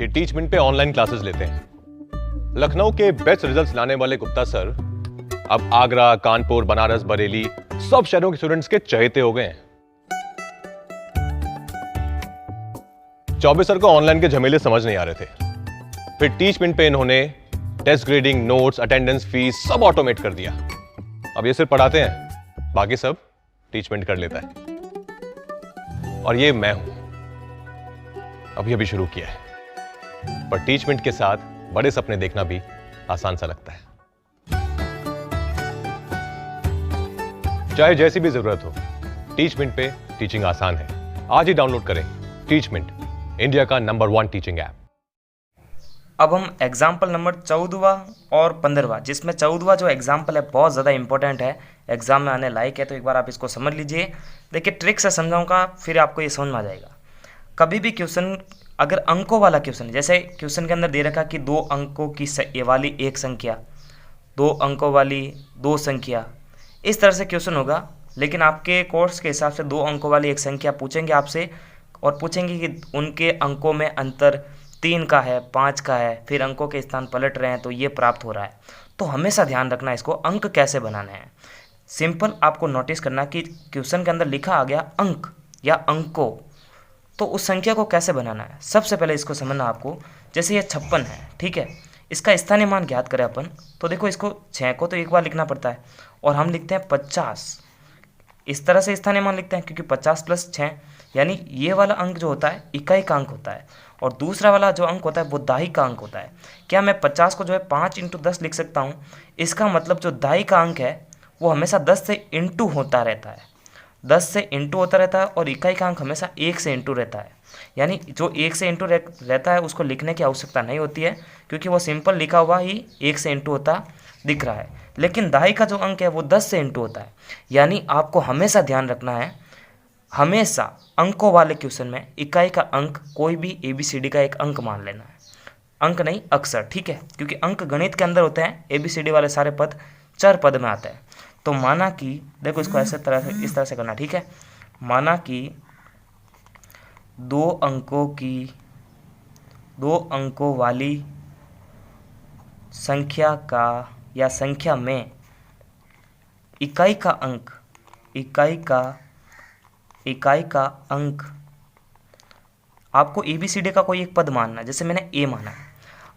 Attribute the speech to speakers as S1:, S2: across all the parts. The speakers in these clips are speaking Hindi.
S1: ये टीचमेंट पे ऑनलाइन क्लासेस लेते हैं। लखनऊ के बेस्ट रिजल्ट्स लाने वाले गुप्ता सर अब आगरा, कानपुर, बनारस, बरेली सब शहरों के स्टूडेंट्स के चहेते हो गए हैं। चौबे सर को ऑनलाइन के झमेले समझ नहीं आ रहे थे, फिर टीचमेंट पे इन्होंने test grading, notes, attendance, fees सब ऑटोमेट कर दिया। अब ये सिर्फ पढ़ाते हैं, बाकी सब टीचमेंट कर लेता है। और ये मैं हूं, अभी शुरू किया है, पर टीचमेंट के साथ बड़े सपने देखना भी आसान सा लगता है। चाहे जैसी भी जरूरत हो, टीचमेंट पे टीचिंग आसान है। आज ही डाउनलोड करें टीचमेंट, इंडिया का नंबर 1 टीचिंग ऐप।
S2: अब हम एग्जाम्पल नंबर 14वां और 15वां, जिसमें 14वां जो एग्जाम्पल है बहुत ज़्यादा इंपॉर्टेंट है, एग्जाम में आने लायक है, तो एक बार आप इसको समझ लीजिए। देखिए ट्रिक से समझाऊंगा, फिर आपको ये समझ में आ जाएगा। कभी भी क्वेश्चन अगर अंकों वाला क्वेश्चन, जैसे क्वेश्चन के अंदर दे रखा कि 2 अंकों की ये वाली एक संख्या, 2 अंकों वाली 2 संख्या, इस तरह से क्वेश्चन होगा। लेकिन आपके कोर्स के हिसाब से 2 अंकों वाली एक संख्या पूछेंगे आपसे और पूछेंगे कि उनके अंकों में अंतर 3 का है, 5 का है, फिर अंकों के स्थान पलट रहे हैं तो ये प्राप्त हो रहा है। तो हमेशा ध्यान रखना इसको, अंक कैसे बनाने हैं। सिंपल आपको नोटिस करना कि क्वेश्चन के अंदर लिखा आ गया अंक या अंकों, तो उस संख्या को कैसे बनाना है। सबसे पहले इसको समझना आपको, जैसे ये 56 है, ठीक है, इसका स्थानीय मान ज्ञात करें अपन, तो देखो इसको 6 को तो एक बार लिखना पड़ता है और हम लिखते हैं 50, इस तरह से स्थानीय मान लिखते हैं, क्योंकि 50 + 6 यानी ये वाला अंक जो होता है इकाई का अंक होता है, और दूसरा वाला जो अंक होता है वो दाही का अंक होता है। क्या मैं 50 को जो है 5 × 10 लिख सकता हूँ? इसका मतलब जो दाही का अंक है वो हमेशा 10 से इंटू होता रहता है, 10 से इंटू होता रहता है, और इकाई का अंक हमेशा 1 से इंटू रहता है। यानी जो 1 से इंटू रहता है उसको लिखने की आवश्यकता नहीं होती है, क्योंकि वो सिंपल लिखा हुआ ही 1 से इंटू होता दिख रहा है। लेकिन दाही का जो अंक है वो 10 से इंटू होता है। यानी आपको हमेशा ध्यान रखना है, हमेशा अंकों वाले क्वेश्चन में इकाई का अंक कोई भी ABCD का एक अंक मान लेना है, अंक नहीं अक्षर, ठीक है, क्योंकि अंक गणित के अंदर होते हैं, ABCD वाले सारे पद चर पद में आते हैं। तो माना कि देखो इसको ऐसे तरह से, इस तरह से करना, ठीक है। माना कि 2 अंकों वाली संख्या का या संख्या में इकाई का अंक आपको ABCD का कोई एक पद मानना, जैसे मैंने A माना है।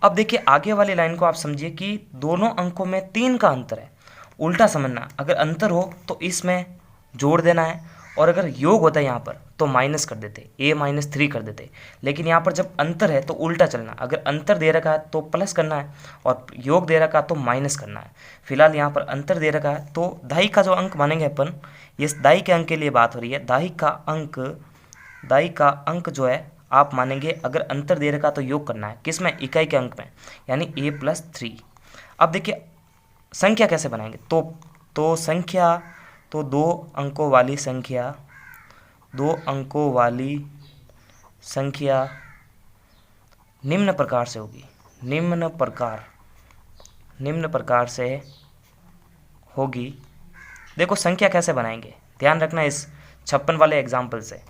S2: अब देखिए आगे वाली लाइन को आप समझिए कि दोनों अंकों में 3 का अंतर है। उल्टा समझना, अगर अंतर हो तो इसमें जोड़ देना है, और अगर योग होता है यहाँ पर तो माइनस कर देते, A - 3 कर देते। लेकिन यहाँ पर जब अंतर है तो उल्टा चलना, अगर अंतर दे रखा है तो प्लस करना है, और योग दे रखा है तो माइनस करना है। फिलहाल यहाँ पर अंतर दे रखा है तो दाही का जो अंक मानेंगे अपन, ये दाही के अंक के लिए बात हो रही है, दाही का अंक जो है आप मानेंगे, अगर अंतर दे रखा तो योग करना है, किस में? इकाई के अंक में, यानी A + 3। अब देखिए संख्या कैसे बनाएंगे, तो संख्या, तो 2 अंकों वाली संख्या निम्न प्रकार से होगी, निम्न प्रकार से होगी। देखो संख्या कैसे बनाएंगे, ध्यान रखना इस 56 वाले एग्जाम्पल से,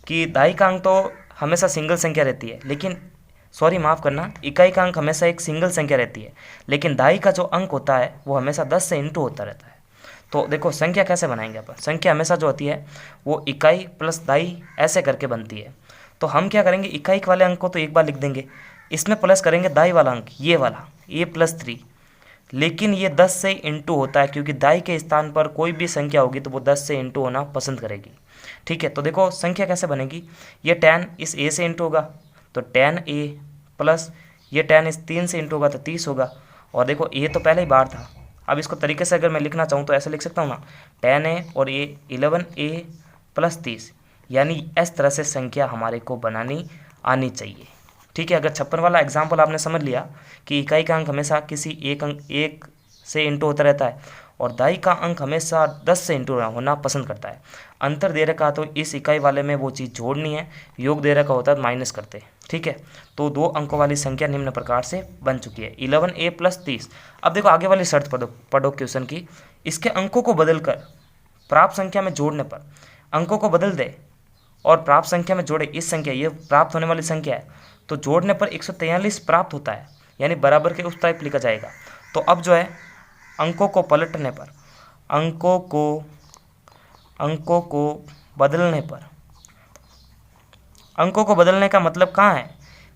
S2: कि दाही का अंक तो हमेशा सिंगल संख्या रहती है, लेकिन सॉरी माफ़ करना, इकाई का अंक हमेशा एक सिंगल संख्या रहती है, लेकिन दाही का जो अंक होता है वो हमेशा 10 से इंटू होता रहता है। तो देखो संख्या कैसे बनाएंगे अपन, संख्या हमेशा जो होती है वो इकाई प्लस दाही ऐसे करके बनती है। तो हम क्या करेंगे, इकाई वाले अंक को तो एक बार लिख देंगे, इसमें प्लस करेंगे दाही वाला अंक, ये वाला A + 3, लेकिन ये 10 से इंटू होता है, क्योंकि दाही के स्थान पर कोई भी संख्या होगी तो वो 10 से इंटू होना पसंद करेगी, ठीक है। तो देखो संख्या कैसे बनेगी, ये 10 इस A से इंटू होगा तो 10A प्लस ये 10 इस 3 से इंटू होगा तो 30 होगा, और देखो A तो पहले ही बाहर था। अब इसको तरीके से अगर मैं लिखना चाहूँ तो ऐसे लिख सकता हूँ ना, 10A और A 11A + 30, यानी इस तरह से संख्या हमारे को बनानी आनी चाहिए, ठीक है। अगर 56 वाला एग्जाम्पल आपने समझ लिया कि इकाई का अंक हमेशा किसी एक से इंटू होता रहता है, और दाही का अंक हमेशा 10 से इंटू होना पसंद करता है। अंतर दे रखा तो इस इकाई वाले में वो चीज़ जोड़नी है, योग दे रखा होता है माइनस करते, ठीक है। तो 2 अंकों वाली संख्या निम्न प्रकार से बन चुकी है, 11A + 30। अब देखो आगे वाली शर्त पढ़ो क्वेश्चन की, इसके अंकों को बदलकर प्राप्त संख्या में जोड़ने पर, अंकों को बदल दे और प्राप्त संख्या में जोड़े इस संख्या, ये प्राप्त होने वाली संख्या है, तो जोड़ने पर 143 प्राप्त होता है, यानी बराबर के उस टाइप लिखा जाएगा। तो अब जो है अंकों को पलटने पर, अंकों को बदलने पर, अंकों को बदलने का मतलब कहाँ है,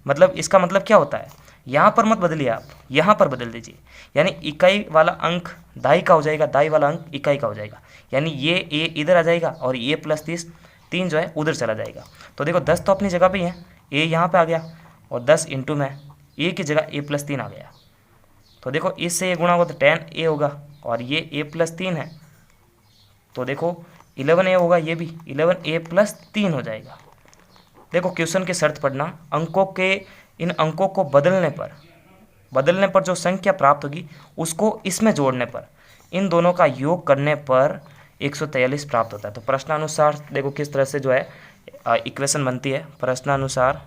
S2: मतलब इसका मतलब क्या होता है, यहाँ पर मत बदलिए आप, यहाँ पर बदल दीजिए, यानी इकाई वाला अंक दाई का हो जाएगा, दाई वाला अंक इकाई का हो जाएगा, यानी ये ए इधर आ जाएगा और ये प्लस 3 जो है उधर चला जाएगा। तो देखो 10 तो अपनी जगह पे ही है, ए यहाँ पे आ गया और 10 इंटू में ए की जगह ए प्लस 3 आ गया। तो देखो इससे ये गुणा होगा तो 10 ए होगा और ये ए प्लस 3 है, तो देखो 11 ए होगा, ये भी 11 ए प्लस 3 हो जाएगा। देखो क्वेश्चन की शर्त पढ़ना, इन अंकों को बदलने पर जो संख्या प्राप्त होगी उसको इसमें जोड़ने पर, इन दोनों का योग करने पर 143 प्राप्त होता है। तो प्रश्नानुसार देखो किस तरह से जो है इक्वेशन बनती है। प्रश्नानुसार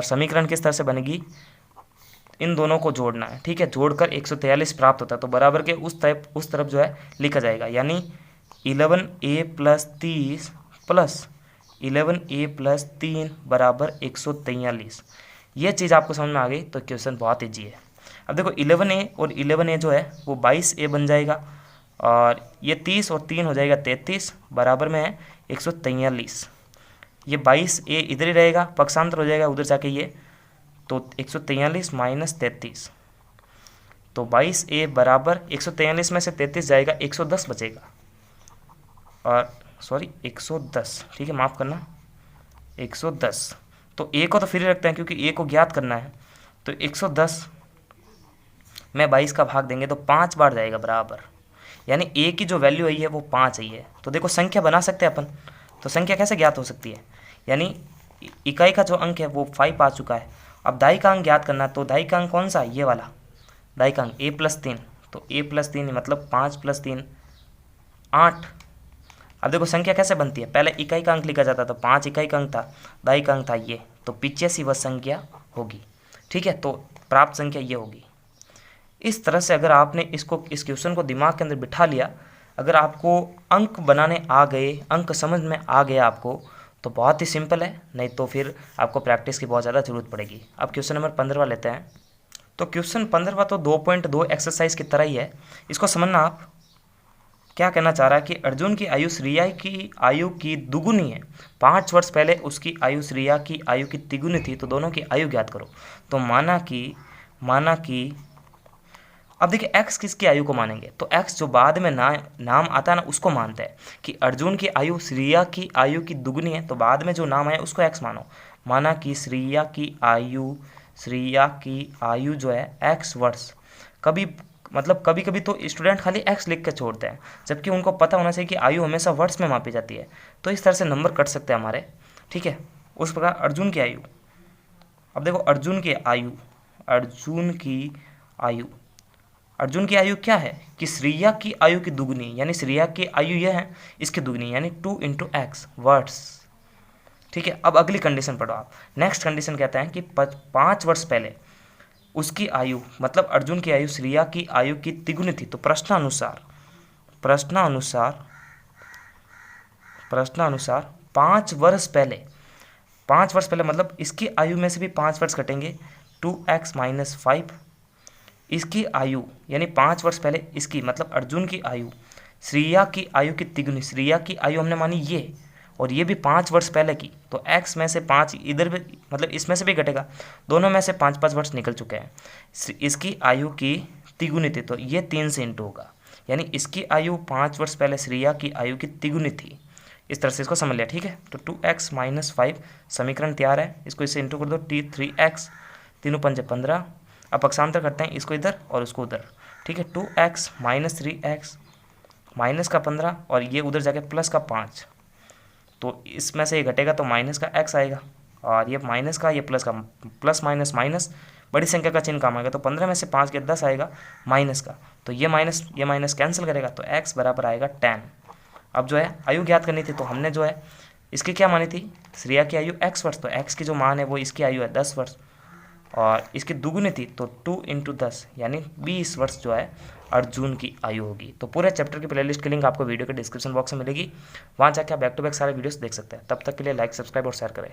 S2: समीकरण किस तरह से बनेगी, इन दोनों को जोड़ना है, ठीक है, जोड़कर 143 प्राप्त होता है। तो बराबर के उस तरफ जो है लिखा जाएगा, यानी 11a plus 30 plus 11a plus 3 बराबर 143। ये चीज़ आपको समझ में आ गई तो क्वेश्चन बहुत ईजी है। अब देखो 11a और 11a जो है वो 22a बन जाएगा और ये 30 और 3 हो जाएगा 33 बराबर में है 143। ये 22a इधर ही रहेगा, पक्षांतर हो जाएगा उधर जाके ये, तो 143 माइनस 33, तो 22a बराबर 143 में से 33 जाएगा 110 बचेगा, और सॉरी 110, ठीक है माफ़ करना 110। तो a को तो फ्री रखते हैं क्योंकि a को ज्ञात करना है, तो 110 में 22 का भाग देंगे तो 5 बार जाएगा बराबर, यानी a की जो वैल्यू आई है वो 5 आई है। तो देखो संख्या बना सकते हैं अपन, तो संख्या कैसे ज्ञात हो सकती है, यानी इकाई का जो अंक है वो 5 आ चुका है। अब दाई का अंक ज्ञात करना है, तो दाई का अंक कौन सा है, ये वाला दाई का अंक a प्लस 3, तो a प्लस 3 मतलब 5 प्लस 3 8। अब देखो संख्या कैसे बनती है, पहले इकाई का अंक लिखा जाता था, 5 इकाई का अंक था, दाई का अंक था ये, तो पीछे सी वह संख्या होगी, ठीक है, तो प्राप्त संख्या ये होगी। इस तरह से अगर आपने इस क्वेश्चन को दिमाग के अंदर बिठा लिया, अगर आपको अंक बनाने आ गए, अंक समझ में आ गया आपको, तो बहुत ही सिंपल है, नहीं तो फिर आपको प्रैक्टिस की बहुत ज़्यादा जरूरत पड़ेगी। अब क्वेश्चन नंबर 15 लेते हैं। तो क्वेश्चन 15 तो 2.2 एक्सरसाइज की तरह ही है, इसको समझना आप क्या कहना चाह रहा है कि अर्जुन की आयु श्रेया की आयु की दुगुनी है, 5 वर्ष पहले उसकी आयु श्रेया की आयु की तिगुनी थी, तो दोनों की आयु ज्ञात करो। तो माना कि अब देखिए x किसकी आयु को मानेंगे, तो x जो बाद में नाम आता है ना उसको मानते हैं कि अर्जुन की आयु श्रेया की आयु की दुगुनी है, तो बाद में जो नाम आया उसको x मानो। माना कि श्रेया की आयु जो है x वर्ष, कभी कभी तो स्टूडेंट खाली x लिख के छोड़ते हैं, जबकि उनको पता होना चाहिए कि आयु हमेशा वर्ष में मापी जाती है। तो इस तरह से नंबर कट सकते हैं हमारे, ठीक है। उस प्रकार अर्जुन की आयु, अब देखो अर्जुन की आयु क्या है कि श्रेया की आयु की दुगुनी, यानी श्रेया की आयु यह है, इसकी दुगुनी यानी 2 × x वर्ष, ठीक है। अब अगली कंडीशन पढ़ो आप। नेक्स्ट कंडीशन कहता है कि 5 वर्ष पहले उसकी आयु, मतलब अर्जुन की आयु श्रेया की आयु की तिगुनी थी, तो प्रश्नानुसार 5 वर्ष पहले मतलब इसकी आयु में से भी 5 वर्ष कटेंगे, 2x - 5, इसकी आयु यानी 5 वर्ष पहले इसकी मतलब अर्जुन की आयु श्रेया की आयु की तिगुनी, श्रेया की आयु हमने मानी ये, और ये भी 5 वर्ष पहले की, तो x में से 5 इधर भी मतलब इसमें से भी घटेगा, दोनों में से 5-5 वर्ष निकल चुके हैं। इसकी आयु की तिगुनी थी, तो ये 3 से इंटू होगा, यानी इसकी आयु 5 वर्ष पहले श्रेया की आयु की तिगुनी थी। इस तरह से इसको समझ लिया, ठीक है। तो 2x - 5 समीकरण तैयार है, इसको इससे इंटू कर दो, 3x 3 × 5 = 15। अब पक्षांतर करते हैं, इसको इधर और उसको उधर, ठीक है। 2x - 3x माइनस का 15 और ये उधर जाके प्लस का 5, तो इसमें से ये घटेगा तो माइनस का x आएगा, और ये माइनस का ये प्लस का, प्लस माइनस बड़ी संख्या का चिन्ह काम आएगा, तो 15 में से 5 के 10 आएगा माइनस का, तो ये माइनस कैंसिल करेगा, तो x बराबर आएगा 10। अब जो है आयु ज्ञात करनी थी, तो हमने जो है इसकी क्या मानी थी, श्रेया की आयु x वर्ष, तो x की जो मान है वो इसकी आयु है 10 वर्ष, और इसकी दुगुनी थी तो 2 × 10 यानी 20 वर्ष जो है अर्जुन की आयु होगी। तो पूरे चैप्टर की प्लेलिस्ट की लिंक आपको वीडियो के डिस्क्रिप्शन बॉक्स में मिलेगी, वहाँ जाकर आप बैक टू बैक सारे वीडियोस देख सकते हैं। तब तक के लिए लाइक, सब्सक्राइब और शेयर करें।